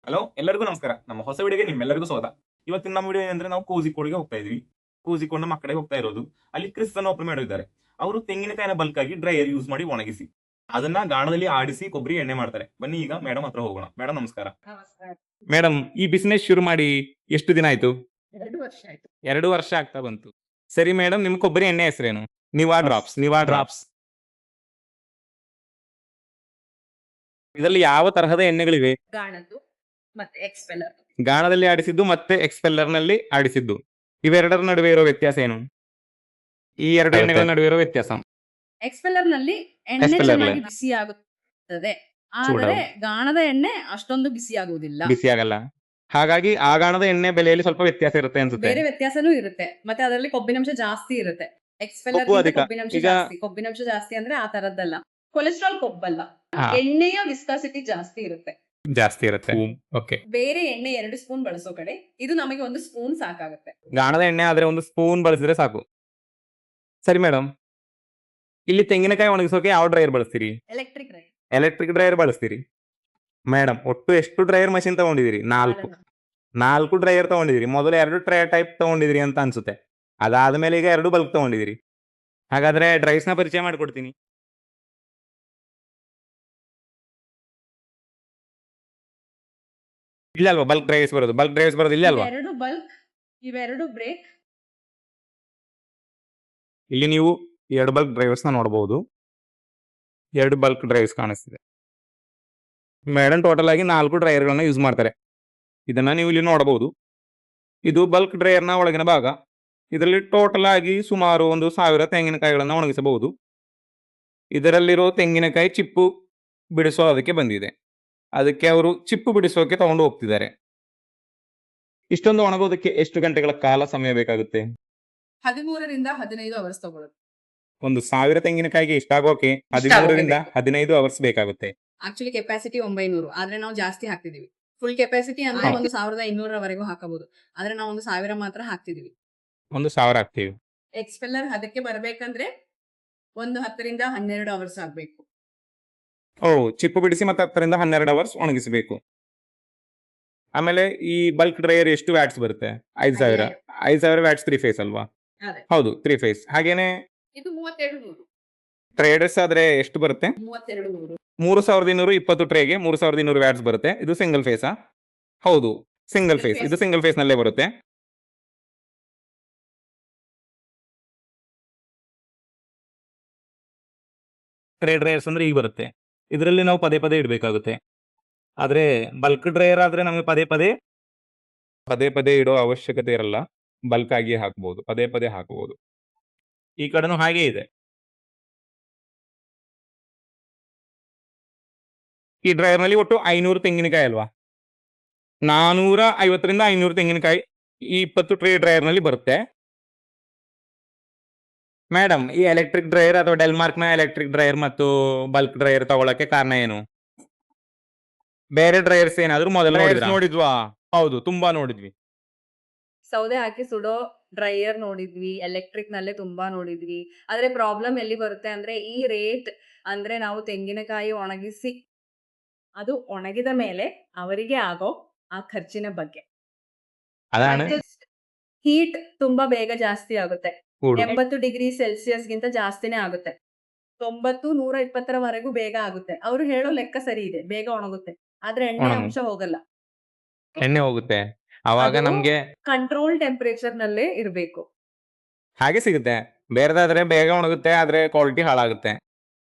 Hello ಎಲ್ಲರಿಗೂ ನಮಸ್ಕಾರ. ನಮ್ಮ ಹೊಸ ವಿಡಿಯೋಗೆ ನಿಮ್ಮೆಲ್ಲರಿಗೂ ಸ್ವಾಗತ. ಇವತ್ತಿನ ನಮ್ಮ ವಿಡಿಯೋ ಏನಂದ್ರೆ ನಾವು ಕೋಜಿಕೋಡ್ಗೆ ಹೋಗ್ತಾ ಇದೀವಿ. ಕೋಜಿಕೋಡ್ ನಮ್ಮ ಕಡೆ ಹೋಗ್ತಾ ಇರೋದು. ಅಲ್ಲಿ ಕ್ರಿಸ್ ಅನ್ನು ಒಬ್ರು ಮೇಡಮ್ ಇದ್ದಾರೆ. ಅವರು ತೆಂಗಿನಕಾಯಿನ ಬಲ್ಕ್ ಆಗಿ ಡ್ರೈಯರ್ ಯೂಸ್ ಮಾಡಿ ಒಣಗಿಸಿ ಅದನ್ನ ಗಾಣದಲ್ಲಿ ಆಡಿಸಿ ಕೊಬ್ಬರಿ ಎಣ್ಣೆ ಮಾಡ್ತಾರೆ. ಬನ್ನಿ ಈಗ ಮೇಡಮ್ ಹತ್ರ ಹೋಗೋಣ. ಮೇಡಮ್ ನಮಸ್ಕಾರ. ನಮಸ್ಕಾರ. ಮೇಡಮ್, ಈ ಬಿಸ್ನೆಸ್ ಶುರು ಮಾಡಿ ಎಷ್ಟು ದಿನ ಆಯ್ತು? 2 ವರ್ಷ ಆಯ್ತು. 2 ವರ್ಷ ಆಗ್ತಾ ಬಂತು. ಸರಿ ಮೇಡಮ್, ನಿಮ್ ಕೊಬ್ಬರಿ ಎಣ್ಣೆ ಹೆಸರೇನು? ನಿವಾ ಡ್ರಾಪ್ಸ್. ಇದರಲ್ಲಿ ಯಾವ ತರಹದ ಎಣ್ಣೆಗಳಿವೆ? ಗಾಣದ್ದು ಮತ್ತೆ ಎಕ್ಸ್ಪೆಲ್ಲರ್. ಗಾಣದಲ್ಲಿ ಆಡಿಸಿದ್ದು ಮತ್ತೆ ಎಕ್ಸ್ಪೆಲ್ಲರ್ ನಲ್ಲಿ ಆಡಿಸಿದ್ದು. ಇವೆರಡರ ನಡುವೆ ಇರೋ ವ್ಯತ್ಯಾಸ ಏನು? ಈ ಎರಡು ಎಣ್ಣೆಗಳ ನಡುವೆ ಇರೋ ವ್ಯತ್ಯಾಸ? ಎಕ್ಸ್ಪೆಲ್ಲರ್ ನಲ್ಲಿ ಎಣ್ಣೆ Expeller ನಲ್ಲಿ. ಚೆನ್ನಾಗಿ ಬಿಸಿ ಆಗುತ್ತದೆ, ಆದರೆ ಗಾಣದ ಎಣ್ಣೆ ಅಷ್ಟೊಂದು ಬಿಸಿ ಆಗುವುದಿಲ್ಲ. ಬಿಸಿ ಆಗಲ್ಲ. ಹಾಗಾಗಿ ಆ ಗಾಣದ ಎಣ್ಣೆ ಬೆಲೆಯಲ್ಲಿ ಸ್ವಲ್ಪ ವ್ಯತ್ಯಾಸ ಇರುತ್ತೆ ಅನ್ಸುತ್ತೆ. ಬೇರೆ ವ್ಯತ್ಯಾಸನೂ ಇರುತ್ತೆ, ಮತ್ತೆ ಅದರಲ್ಲಿ ಕೊಬ್ಬಿನಂಶ ಜಾಸ್ತಿ ಇರುತ್ತೆ. ಎಕ್ಸ್ಪೆಲ್ಲರ್ ಕೊಬ್ಬು ಅಧಿಕ. ಕೊಬ್ಬಿನಂಶ ಈಗ- ಜಾಸ್ತಿ. ಕೊಬ್ಬಿನಂಶ ಜಾಸ್ತಿ ಅಂದ್ರೆ ಆ ತರದ್ದಲ್ಲ. ಕೊಲೆಸ್ಟ್ರಾಲ್ ಕೊಬ್ಬಲ್ಲ, ಹಾ, ಎಣ್ಣೆಯ ವಿಸ್ಕಾಸಿಟಿ ಜಾಸ್ತಿ ಇರುತ್ತೆ. ಜಾಸ್ತಿ ಇರುತ್ತೆ. ಓಕೆ. ಬೇರೆ ಎಣ್ಣೆ 2 ಸ್ಪೂನ್ ಬಳಸೋ ಕಡೆ ಇದು ನಮಗೆ 1 ಸ್ಪೂನ್ ಸಾಕಾಗುತ್ತೆ. ಗಾಣದ ಎಣ್ಣೆ ಆದ್ರೆ ಒಂದು ಸ್ಪೂನ್ ಬಳಸಿದ್ರೆ ಸಾಕು. ಸರಿ ಮೇಡಮ್, ಇಲ್ಲಿ ತೆಂಗಿನಕಾಯಿ ಒಣಗಿಸೋಕೆ ಯಾವ ಡ್ರೈಯರ್ ಬಳಸ್ತೀರಿ? ಎಲೆಕ್ಟ್ರಿಕ್ ರೈ ಎಲೆಕ್ಟ್ರಿಕ್ ಡ್ರೈಯರ್ ಬಳಸ್ತೀರಿ. ಮೇಡಮ್, ಒಟ್ಟು ಎಷ್ಟು ಡ್ರೈಯರ್ ಮಷಿನ್ ತಗೊಂಡಿದ್ದೀರಿ? 4 ಡ್ರೈಯರ್ ತಗೊಂಡಿದ್ದೀರಿ. ಮೊದಲು 2 ಟ್ರೈ ಟೈಪ್ ತಗೊಂಡಿದ್ದೀರಿ ಅಂತ ಅನ್ಸುತ್ತೆ. ಅದಾದ್ಮೇಲೆ ಈಗ 2 ಬಲ್ಕ್ ತಗೊಂಡಿದ್ದೀರಿ. ಹಾಗಾದ್ರೆ ಡ್ರೈಸ್ ನ ಪರಿಚಯ ಮಾಡ್ಕೊಡ್ತೀನಿ. ಇಲ್ಲ ಅಲ್ವಾ ಬಲ್ಕ್ ಡ್ರೈವ್ಸ್ ಬರೋದು ಇಲ್ಲ ಅಲ್ವಾ? ಇವೆರಡು ಬಲ್ಕ್, ಇವೆರಡು ಬ್ರೇಕ್. ಇಲ್ಲಿ ನೀವು 2 ಬಲ್ಕ್ ಡ್ರೈವರ್ಸ್ ನ ನೋಡಬಹುದು. 2 ಬಲ್ಕ್ ಡ್ರೈವ್ಸ್ ಕಾಣಿಸ್ತಿದೆ. ಮೇಡಮ್ ಟೋಟಲ್ ಆಗಿ 4 ಡ್ರೈಯರ್ ಗಳನ್ನ ಯೂಸ್ ಮಾಡ್ತಾರೆ. ಇದನ್ನ ನೀವು ಇಲ್ಲಿ ನೋಡಬಹುದು. ಇದು ಬಲ್ಕ್ ಡ್ರೈಯರ್ ನ ಒಳಗಿನ ಭಾಗ. ಇದರಲ್ಲಿ ಟೋಟಲ್ ಆಗಿ ಸುಮಾರು 1000 ತೆಂಗಿನಕಾಯಿಗಳನ್ನ ಒಣಗಿಸಬಹುದು. ಇದರಲ್ಲಿರೋ ತೆಂಗಿನಕಾಯಿ ಚಿಪ್ಪು ಬಿಡಿಸೋದಕ್ಕೆ ಬಂದಿದೆ. ಅದಕ್ಕೆ ಅವರು ಚಿಪ್ಪು ಬಿಡಿಸೋಕೆ ತಗೊಂಡು ಹೋಗ್ತಿದ್ದಾರೆ. ಇಷ್ಟೊಂದು ಒಣಗೋದಕ್ಕೆ ಎಷ್ಟು ಗಂಟೆಗಳ ಕಾಲ ಸಮಯ ಬೇಕಾಗುತ್ತೆ? 13 ರಿಂದ 15 ಅವರ್ಸ್ ತಗೊಳುತ್ತೆ. 1000 ತೆಂಗಿನಕಾಯಿಗೆ ಇಷ್ಟಾಗೋಕೆ 13 ರಿಂದ 15 ಅವರ್ಸ್ ಬೇಕಾಗುತ್ತೆ. ಆಕ್ಚುಲಿ ಕೆಪಾಸಿಟಿ 900, ಆದ್ರೆ ನಾವು ಜಾಸ್ತಿ ಹಾಕ್ತಿದೀವಿ. ಫುಲ್ ಕೆಪಾಸಿಟಿ ಅಂದ್ರೆ ಹಾ. 1200 ವರೆಗೂ ಹಾಕಬಹುದು, ಆದ್ರೆ ನಾವು 1000 ಮಾತ್ರ ಹಾಕ್ತಿದೀವಿ. 1000 ಹಾಕ್ತೀವಿ. ಎಕ್ಸ್ಪೆಲ್ಲರ್ ಅದಕ್ಕೆ ಬರ್ಬೇಕಂದ್ರೆ 10 ರಿಂದ 12 ಅವರ್ಸ್ ಆಗ್ಬೇಕು. ಚಿಪ್ಪು ಬಿಡಿಸಿ ಮತ್ತೆ 10 ರಿಂದ 12 ಅವರ್ಸ್ ಒಣಗಿಸಬೇಕು. ಆಮೇಲೆ ಈ ಬಲ್ಕ್ ಡ್ರೈಯರ್ ಎಷ್ಟು ವ್ಯಾಟ್ಸ್ ಬರುತ್ತೆ? 5000 ವ್ಯಾಟ್ಸ್ 3 ಫೇಸ್ ಅಲ್ವಾ? ಅದೇ. ಹೌದು, 3 ಫೇಸ್. ಹಾಗೇನೆ ಇದು 3200. ಟ್ರೇಡರ್ಸ್ ಆದ್ರೆ ಎಷ್ಟು ಬರುತ್ತೆ? 3200. 3220 ಟ್ರೇಗೆ 3200 ವ್ಯಾಟ್ಸ್ ಬರುತ್ತೆ. ಇದು ಸಿಂಗಲ್ ಫೇಸಾ? ಹೌದು, ಸಿಂಗಲ್ ಫೇಸ್. ಇದು ಸಿಂಗಲ್ ಫೇಸ್ ನಲ್ಲೇ ಬರುತ್ತೆ. ಟ್ರೇ ಡ್ರೈಯರ್ಸ್ ಅಂದ್ರೆ ಈಗ ಬರುತ್ತೆ. ಇದರಲ್ಲಿ ನಾವು ಪದೇ ಪದೇ ಇಡಬೇಕಾಗುತ್ತೆ. ಆದ್ರೆ ಬಲ್ಕ್ ಡ್ರೈಯರ್ ಆದ್ರೆ ನಮಗೆ ಪದೇ ಪದೇ ಇಡೋ ಅವಶ್ಯಕತೆ ಇರಲ್ಲ. ಬಲ್ಕ್ ಆಗಿ ಹಾಕಬಹುದು, ಪದೇ ಪದೇ ಹಾಕಬಹುದು. ಈ ಕಡೆನೂ ಹಾಗೆ ಇದೆ. ಈ ಡ್ರೈಯರ್ ನಲ್ಲಿ ಒಟ್ಟು 500 ತೆಂಗಿನಕಾಯಿ ಅಲ್ವಾ? 450 ರಿಂದ 500 ತೆಂಗಿನಕಾಯಿ ಈ 20 ಟ್ರೇ ಡ್ರೈಯರ್ ನಲ್ಲಿ ಬರುತ್ತೆ. ಮೇಡಮ್, ಈ ಎಲೆಕ್ಟ್ರಿಕ್ ಡ್ರೈಯರ್ ಅಥವಾ ಡೆಲ್ಮಾರ್ಕ್ ನ ಎಲೆಕ್ಟ್ರಿಕ್ ಡ್ರೈಯರ್ ಮತ್ತು ಬಲ್ಕ್ ಡ್ರೈಯರ್ ತಗೊಳಕ್ಕೆ ಕಾರಣ ಏನು? ಬೇರೆ ಡ್ರೈಯರ್ಸ್ ಏನಾದ್ರು ಮೊದಲು ನೋಡಿದ್ವಾ? ಹೌದು, ತುಂಬಾ ನೋಡಿದ್ವಿ. ಸೌದೆ ಹಾಕಿ ಸುಡೋ ಡ್ರೈಯರ್ ನೋಡಿದ್ವಿ, ಎಲೆಕ್ಟ್ರಿಕ್ ನಲ್ಲೇ ತುಂಬಾ ನೋಡಿದ್ವಿ. ಆದ್ರೆ ಪ್ರಾಬ್ಲಮ್ ಎಲ್ಲಿ ಬರುತ್ತೆ ಅಂದ್ರೆ ಈ ರೇಟ್, ಅಂದ್ರೆ ನಾವು ತೆಂಗಿನಕಾಯಿ ಒಣಗಿಸಿ ಅದು ಒಣಗಿದ ಮೇಲೆ ಅವರಿಗೆ ಆಗೋ ಆ ಖರ್ಚಿನ ಬಗ್ಗೆ. ಅതാണ് ಹೀಟ್ ತುಂಬಾ ಬೇಗ ಜಾಸ್ತಿ ಆಗುತ್ತೆ. ಕೂಡು. 80 ಡಿಗ್ರಿ ಸೆಲ್ಸಿಯಸ್ ಗಿಂತ ಜಾಸ್ತಿನೇ ಆಗುತ್ತೆ. 90, 120 ವರೆಗೂ ಬೇಗ ಆಗುತ್ತೆ. ಅವರು ಹೇಳೋ ಲೆಕ್ಕ ಸರಿ ಇದೆ, ಬೇಗ ಒಣಗುತ್ತೆ. ಆದ್ರೆ ಎಣ್ಣೆ ಒಣಗು- ಅಂಶ ಹೋಗಲ್ಲ. ಎಣ್ಣೆ ಹೋಗುತ್ತೆ. ಅವಾಗ ಅದು ನಮ್ಗೆ ಕಂಟ್ರೋಲ್ ಟೆಂಪರೇಚರ್ ನಲ್ಲೇ ಇರಬೇಕು. ಹಾಗೆ ಸಿಗುತ್ತೆ. ಬೇರೆದಾದ್ರೆ ಬೇಗ ಒಣಗುತ್ತೆ, ಆದ್ರೆ ಕ್ವಾಲಿಟಿ ಹಾಳಾಗುತ್ತೆ.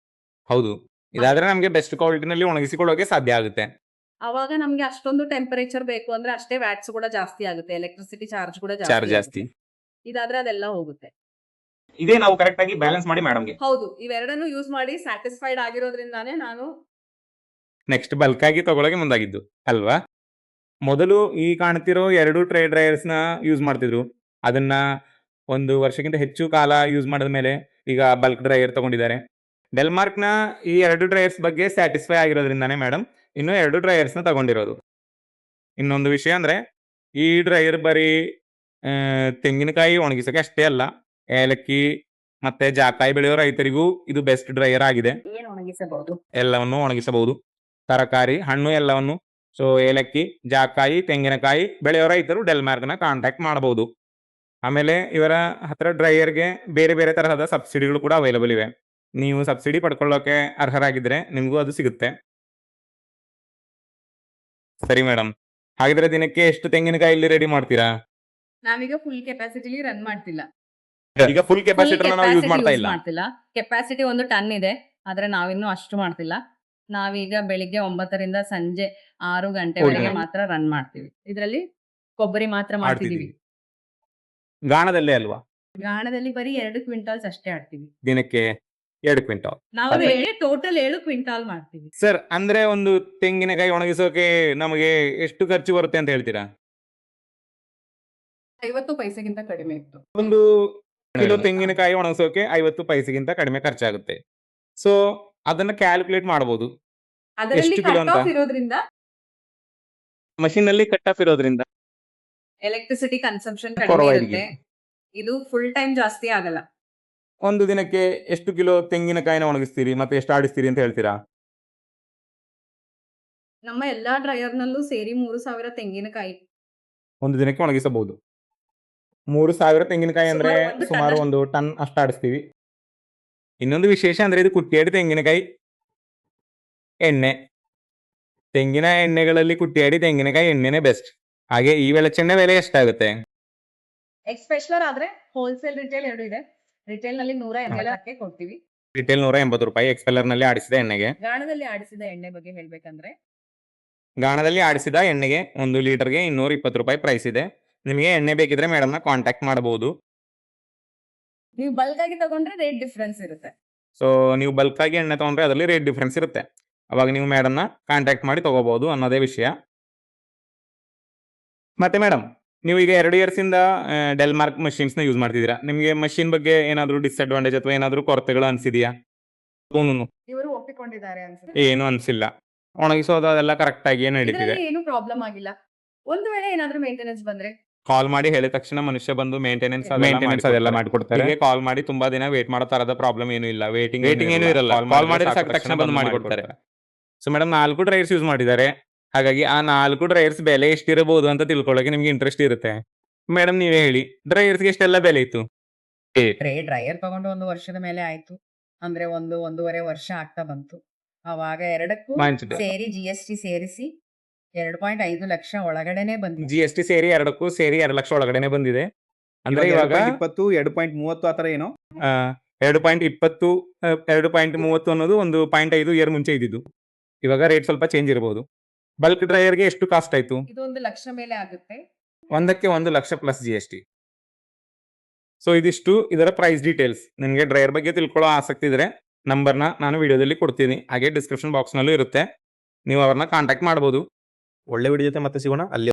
ಹೌದು, ಇದಾದ್ರೆ ನಮ್ಗೆ ಬೆಸ್ಟ್ ಕ್ವಾಲಿಟಿನಲ್ಲಿ ಒಣಗಿಸಿಕೊಳ್ಳೋಕೆ ಸಾಧ್ಯ ಆಗುತ್ತೆ. ಅವಾಗ ನಮ್ಗೆ ಅಷ್ಟೊಂದು ಟೆಂಪರೇಚರ್ ಬೇಕು ಅಂದ್ರೆ ಅಷ್ಟೇ ವ್ಯಾಟ್ಸ್ ಕೂಡ ಜಾಸ್ತಿ ಆಗುತ್ತೆ, ಎಲೆಕ್ಟ್ರಿಸಿಟಿ ಚಾರ್ಜ್ ಕೂಡ ಚಾರ್ಜ್ ಜಾಸ್ತಿ. ಇದಾದ್ರೆ ಅದೆಲ್ಲ ಹೋಗುತ್ತೆ. ಇದೇ ನಾವು ಕರೆಕ್ಟ್ ಆಗಿ ಬ್ಯಾಲೆನ್ಸ್ ಮಾಡಿ ಮೇಡಮ್ಗೆ ಹೌದು, ಇವೆರಡನ್ನು ಯೂಸ್ ಮಾಡಿ ಸ್ಯಾಟಿಸ್ಫೈಡ್ ಆಗಿರೋದ್ರಿಂದಾನೇ ನಾನು ನೆಕ್ಸ್ಟ್ ಬಲ್ಕ್ ಆಗಿ ತಗೊಳಗೆ ಮುಂದಾಗಿದ್ದು ಅಲ್ವಾ? ಮೊದಲು ಈ ಕಾಣ್ತಿರೋ 2 ಟ್ರೇ ಡ್ರೈಯರ್ಸ್ ನ ಯೂಸ್ ಮಾಡ್ತಿದ್ರು. ಅದನ್ನ 1 ವರ್ಷಕ್ಕಿಂತ ಹೆಚ್ಚು ಕಾಲ ಯೂಸ್ ಮಾಡಿದ ಮೇಲೆ ಈಗ ಬಲ್ಕ್ ಡ್ರೈಯರ್ ತಗೊಂಡಿದ್ದಾರೆ. ಡೆಲ್ಮಾರ್ಕ್ ನ ಈ 2 ಡ್ರೈಯರ್ಸ್ ಬಗ್ಗೆ ಸ್ಯಾಟಿಸ್ಫೈ ಆಗಿರೋದ್ರಿಂದಾನೇ ಮೇಡಮ್ ಇನ್ನು 2 ಡ್ರೈಯರ್ಸ್ ನ ತಗೊಂಡಿರೋದು. ಇನ್ನೊಂದು ವಿಷಯ ಅಂದ್ರೆ ಈ ಡ್ರೈಯರ್ ಬರೀ ತೆಂಗಿನಕಾಯಿ ಒಣಗಿಸಕ್ಕೆ ಅಷ್ಟೇ ಅಲ್ಲ, ಏಲಕ್ಕಿ ಮತ್ತೆ ಜಾಕಾಯಿ ಬೆಳೆಯೋ ರೈತರಿಗೂ ಇದು ಬೆಸ್ಟ್ ಡ್ರೈಯರ್ ಆಗಿದೆ. ಏನು ಒಣಗಿಸಬಹುದು. ಎಲ್ಲವನ್ನು ಒಣಗಿಸಬಹುದು. ತರಕಾರಿ, ಹಣ್ಣು ಎಲ್ಲವನ್ನು ಸೊ ಏಲಕ್ಕಿ, ಜಾಕಾಯಿ, ತೆಂಗಿನಕಾಯಿ ಬೆಳೆಯೋ ರೈತರು ಡೆಲ್ಮಾರ್ಕ್ನ ಕಾಂಟ್ಯಾಕ್ಟ್ ಮಾಡಬಹುದು. ಆಮೇಲೆ ಇವರ ಹತ್ರ ಡ್ರೈಯರ್ಗೆ ಬೇರೆ ಬೇರೆ ತರಹದ ಸಬ್ಸಿಡಿಗಳು ಕೂಡ ಅವೈಲಬಲ್ ಇವೆ. ನೀವು ಸಬ್ಸಿಡಿ ಪಡ್ಕೊಳ್ಳೋಕೆ ಅರ್ಹರಾಗಿದ್ರೆ ನಿಮಗೂ ಅದು ಸಿಗುತ್ತೆ. ಸರಿ ಮೇಡಮ್, ಹಾಗಿದ್ರೆ ದಿನಕ್ಕೆ ಎಷ್ಟು ತೆಂಗಿನಕಾಯಿ ಇಲ್ಲಿ ರೆಡಿ ಮಾಡ್ತೀರಾ? ನಾವೀಗ ಫುಲ್ ಕೆಪಾಸಿಟಿಲಿ ರನ್ ಮಾಡ್ತಿಲ್ಲ. ಈಗ ಫುಲ್ ಕೆಪಾಸಿಟರ್ ನಾವು ಯೂಸ್ ಮಾಡ್ತಾ ಇಲ್ಲ. ಕೆಪಾಸಿಟಿ 1 ಟನ್ ಇದೆ, ಆದ್ರೆ ನಾವಿನ್ನೂ ಅಷ್ಟು ಮಾಡ್ತಿಲ್ಲ. ನಾವೀಗ ಬೆಳಿಗ್ಗೆ 9 ರಿಂದ ಸಂಜೆ 6 ಗಂಟೆವರೆಗೆ ಹೌದಾ? ಮಾತ್ರ ರನ್ ಮಾಡ್ತೀವಿ. ಇದರಲ್ಲಿ ಕೊಬ್ಬರಿ ಮಾತ್ರ ಮಾಡ್ತಿದೀವಿ. ಗಾಣದಲ್ಲೇ ಅಲ್ವಾ? ಗಾಣದಲ್ಲಿ ಬರೀ 2 ಕ್ವಿಂಟಾಲ್ಸ್ ಅಷ್ಟೇ ಆಡ್ತೀವಿ. ದಿನಕ್ಕೆ 2 ಕ್ವಿಂಟಾಲ್. ನಾವು ಟೋಟಲ್ 7 ಕ್ವಿಂಟಾಲ್ ಮಾಡ್ತೀವಿ. ಸರ್, ಅಂದ್ರೆ ಒಂದು ತೆಂಗಿನಕಾಯಿ ಒಣಗಿಸೋಕೆ ನಮಗೆ ಎಷ್ಟು ಖರ್ಚು ಬರುತ್ತೆ ಅಂತ ಹೇಳ್ತೀರಾ? 50 ಪೈಸೆಗಿಂತ ಕಡಿಮೆ ಇತ್ತು. ಒಂದು ಕಿಲೋ ತೆಂಗಿನಕಾಯಿ ಒಣಗಿಸೋಕೆ 50 ಪೈಸೆಗಿಂತ ಕಡಿಮೆ ಖರ್ಚಾಗುತ್ತೆ. ಸೊ ಅದನ್ನ ಕ್ಯಾಲ್ಕುಲೇಟ್ ಮಾಡಬಹುದು. ಅದರಲ್ಲಿ ಎಷ್ಟು ಕಿಲೋ ಕಟ್ ಅಂತ? ಆಫ್ ಇರೋದ್ರಿಂದ ಮಷೀನ್ ನಲ್ಲಿ ಕಟ್ ಆಫ್ ಇರೋದ್ರಿಂದ ಎಲೆಕ್ಟ್ರಿಸಿಟಿ ಕನ್ಸಂಪ್ಷನ್ ಕಡಿಮೆ ಪರವಾಗಿಲ್ಲ. ಇರುತ್ತೆ. ಇದು ಫುಲ್ ಟೈಮ್ ಜಾಸ್ತಿ ಆಗಲ್ಲ. ಒಂದು ದಿನಕ್ಕೆ ಎಷ್ಟು ಕಿಲೋ ತೆಂಗಿನಕಾಯಿನ ಒಣಗಿಸ್ತೀರಿ ಮತ್ತೆ ಎಷ್ಟು ಆಡಿಸ್ತೀರಿ ಅಂತ ಹೇಳ್ತೀರಾ? ನಮ್ಮ ಎಲ್ಲಾ ಡ್ರೈಯರ್ ನಲ್ಲೂ ಸೇರಿ 3000 ತೆಂಗಿನಕಾಯಿ. ಒಂದು ದಿನಕ್ಕೆ ಒಣಗಿಸಬಹುದು. 3000 ತೆಂಗಿನಕಾಯಿ ಅಂದ್ರೆ ಸುಮಾರು ಒಂದು ಸುಮಾರು 1 ಟನ್ ಅಷ್ಟು ಆಡಿಸ್ತೀವಿ. ಇನ್ನೊಂದು ವಿಶೇಷ ಅಂದ್ರೆ ಇದು ಕುಟ್ಟಿಯಾಡಿ ತೆಂಗಿನಕಾಯಿ ಎಣ್ಣೆ. ತೆಂಗಿನ ಎಣ್ಣೆಗಳಲ್ಲಿ ಕುಟ್ಟಿಯಾಡಿ ತೆಂಗಿನಕಾಯಿ ಎಣ್ಣೆನೇ ಬೆಸ್ಟ್. ಹಾಗೆ ಈ ಬೆಳಚೆಣ್ಣೆ ಬೆಲೆ ಎಷ್ಟಾಗುತ್ತೆ? ಎಕ್ಸ್ಪೆಷಲರ್ ಆದ್ರೆ ಹೋಲ್ಸೇಲ್ ರಿಟೇಲ್ 2 ಇದೆ. ರಿಟೇಲ್ ನಲ್ಲಿ 180 ಕೊಡ್ತೀವಿ. ರಿಟೇಲ್ 180 ರೂಪಾಯಿ, ಎಕ್ಸ್ಪೆಲ್ಲರ್ ನಲ್ಲಿ ಆಡಿಸಿದ ಎಣ್ಣೆಗೆ. ಗಾಣದಲ್ಲಿ ಆಡಿಸಿದ ಎಣ್ಣೆ ಬಗ್ಗೆ ಹೇಳ್ಬೇಕಂದ್ರೆ ಗಾಣದಲ್ಲಿ ಆಡಿಸಿದ ಎಣ್ಣೆಗೆ 1 ಲೀಟರ್ಗೆ 220 ರೂಪಾಯಿ ಪ್ರೈಸ್ ಇದೆ. ನಿಮಗೆ ಎಣ್ಣೆ ಬೇಕಿದ್ರೆ ಮೇಡಮ್ನ ಕಾಂಟ್ಯಾಕ್ಟ್ ಮಾಡಬಹುದು. ನೀವು ಬಲ್ಕ್ ಆಗಿ ತಗೊಂಡ್ರೆ ರೇಟ್ ಡಿಫ್ರೆನ್ಸ್ ಇರುತ್ತೆ. ಸೊ ನೀವು ಬಲ್ಕ್ ಆಗಿ ಎಣ್ಣೆ ತಗೊಂಡ್ರೆ ಅದರಲ್ಲಿ ರೇಟ್ ಡಿಫ್ರೆನ್ಸ್ ಇರುತ್ತೆ. ಅವಾಗ ನೀವು ಮೇಡಮ್ನ ಕಾಂಟ್ಯಾಕ್ಟ್ ಮಾಡಿ ತಗೋಬಹುದು ಅನ್ನೋದೇ ವಿಷಯ. ಮತ್ತೆ ಮೇಡಮ್, ನೀವು ಈಗ 2 ಇಯರ್ಸ್ ಇಂದ ಡೆಲ್ಮಾರ್ಕ್ ಮಷೀನ್ಸ್ ನ ಯೂಸ್ ಮಾಡ್ತಿದ್ದೀರಾ. ನಿಮಗೆ ಮಷೀನ್ ಬಗ್ಗೆ ಏನಾದರೂ ಡಿಸ್ಅಡ್ವಾಂಟೇಜ್ ಅಥವಾ ಏನಾದರೂ ಕೊರತೆಗಳು ಅನ್ಸಿದೆಯಾ? ಇವರು ಒಪ್ಪಿಕೊಂಡಿದ್ದಾರೆ ಅನ್ಸುತ್ತೆ. ಏನು ಅನ್ಸಿಲ್ಲ. ಒಣಗಿಸೋದು ಅದೆಲ್ಲ ಕರೆಕ್ಟ್ ಆಗಿ ನಡೀತಿದೆ. ಇದರಲ್ಲಿ ಏನು ಪ್ರಾಬ್ಲಮ್ ಆಗಿಲ್ಲ. ಒಂದು ವೇಳೆ ಏನಾದ್ರೂ ಮೇಂಟೆನೆನ್ಸ್ ಬಂದ್ರೆ ಕಾಲ್ ಮಾಡಿ ಹೇಳಿದ ತಕ್ಷಣ ಮನುಷ್ಯ ಬಂದು ಮೇಂಟೆನೆನ್ಸ್ ಅದೆಲ್ಲ ಮಾಡಿಕೊಡ್ತಾರೆ. ಕಾಲ್ ಮಾಡಿ ತುಂಬಾ ದಿನ ವೇಟ್ ಮಾಡೋ ತರದ ಪ್ರಾಬ್ಲಮ್ ಏನು ಇಲ್ಲ. ವೇಟಿಂಗ್ ಏನು ಇರಲ್ಲ. ಕಾಲ್ ಮಾಡಿದ್ರೆ ಸಾಕು, ತಕ್ಷಣ ಬಂದು ಮಾಡಿಕೊಡ್ತಾರೆ. ಸೊ ಮೇಡಮ್, 4 ಡ್ರೈಯರ್ಸ್ ಯೂಸ್ ಮಾಡಿದ್ದಾರೆ. ಹಾಗಾಗಿ ಆ 4 ಡ್ರೈಯರ್ಸ್ ಬೆಲೆ ಎಷ್ಟಿರಬಹುದು ಅಂತ ತಿಳ್ಕೊಳ್ಳೋಕೆ ನಿಮ್ಗೆ ಇಂಟ್ರೆಸ್ಟ್ ಇರುತ್ತೆ. ಮೇಡಮ್, ನೀವೇ ಹೇಳಿ, ಡ್ರೈಯರ್ಸ್ಗೆ ಎಷ್ಟೆಲ್ಲ ಬೆಲೆ ಇತ್ತು? ಡ್ರೈಯರ್ ತಗೊಂಡು 1 ವರ್ಷದ ಮೇಲೆ ಆಯ್ತು. ಅಂದ್ರೆ 1.5 ವರ್ಷ ಆಗ್ತಾ ಬಂತು. ಅವಾಗ 2ಕ್ಕೂ ಸೇರಿ GST ಸೇರಿಸಿ 2.5 ಲಕ್ಷ ಒಳಗಡೆನೆ ಬಂದಿದೆ. GST ಸೇರಿ 2ಕ್ಕೂ ಸೇರಿ 2 ಲಕ್ಷ ಒಳಗಡೆನೆ ಬಂದಿದೆ. ಅಂದ್ರೆ ಇವಾಗ 20, 2.30 ಆತರ ಏನೋ 2.20 2.30 ಅನ್ನೋದು 1.5 ಇಯರ್ ಮುಂಚೆ ಇದ್ದಿದ್ದು. ಇವಾಗ ರೇಟ್ ಸ್ವಲ್ಪ ಚೇಂಜ್ ಇರಬಹುದು. ಬಲ್ಕ್ ಡ್ರೈಯರ್ಗೆ ಎಷ್ಟು ಕಾಸ್ಟ್ ಆಯ್ತು? ಇದು 1 ಲಕ್ಷ ಮೇಲೆ ಆಗುತ್ತೆ. ಒಂದಕ್ಕೆ 1 ಲಕ್ಷ ಪ್ಲಸ್ GST. ಸೊ ಇದಿಷ್ಟು ಇದರ ಪ್ರೈಸ್ ಡೀಟೇಲ್ಸ್. ನಿಮಗೆ ಡ್ರೈಯರ್ ಬಗ್ಗೆ ತಿಳ್ಕೊಳ್ಳೋ ಆಸಕ್ತಿ ಇದ್ರೆ ನಂಬರ್ನ ನಾನು ವಿಡಿಯೋದಲ್ಲಿ ಕೊಡ್ತೀನಿ. ಹಾಗೆ ಡಿಸ್ಕ್ರಿಪ್ಷನ್ ಬಾಕ್ಸ್ ನಲ್ಲೂ ಇರುತ್ತೆ. ನೀವು ಅವ್ರನ್ನ ಕಾಂಟ್ಯಾಕ್ಟ್ ಮಾಡಬಹುದು. ಒಳ್ಳೆ ವಿಡಿಯೋ ಜೊತೆ ಮತ್ತೆ ಸಿಗೋಣ. ಅಲ್ಲಿ